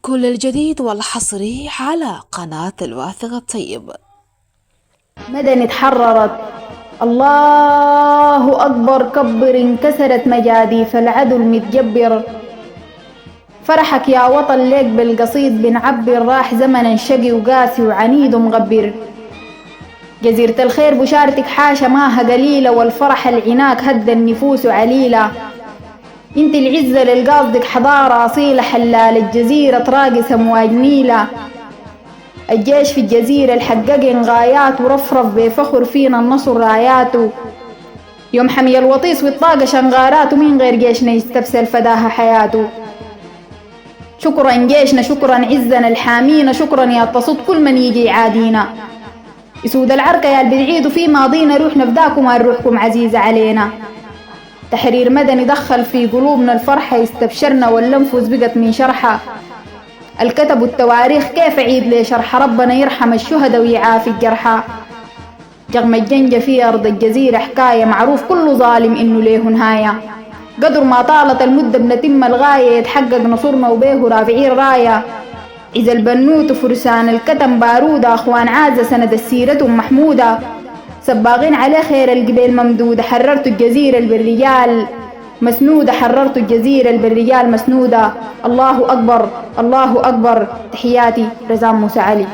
كل الجديد والحصري على قناة الواثق الطيب. مدن اتحررت. الله أكبر كبر، انكسرت مجاديف العدو المتجبر. فرحك يا وطن ليك بالقصيد بنعبر، راح زمن شقي وقاسي وعنيد ومغبر. جزيرة الخير بشارتك حاشا ماها قليلة، والفرح العناك هدى النفوس عليلة. انت العزة للقاصدك حضارة أصيلة، حلال الجزيرة تراقص أمواج نيلة. الجيش في الجزيرة الحقق غايات، ورفرف بفخر فينا النصر راياته. يوم حمي الوطيس والطاقة شنغاراته، من غير جيشنا يستبسل فداها حياته. شكرا جيشنا، شكرا عزنا الحامينا، شكرا يا تصد كل من يجي يعادينا. يسود العركة يا البدعيد في ماضينا، روح نفداكم روحكم عزيزة علينا. تحرير مدني دخل في قلوبنا الفرحة، يستبشرنا واللنفوس بقت من شرحة. الكتب التواريخ كيف عيد لي شرح، ربنا يرحم الشهداء ويعافي الجرحى. جغم الجنجة في أرض الجزيرة حكاية، معروف كل ظالم إنه ليه نهاية. قدر ما طالت المدة بنتم الغاية، يتحقق نصرنا وبيه رافعين راية. إذا البنوت فرسان الكتم بارودة، أخوان عازة سند السيرة محمودة. سباغين عليه خير القبيل ممدودة، حررت الجزيرة بالرجال مسنودة، حررت الجزيرة بالرجال مسنودة. الله أكبر الله أكبر. تحياتي رزان موسى علي.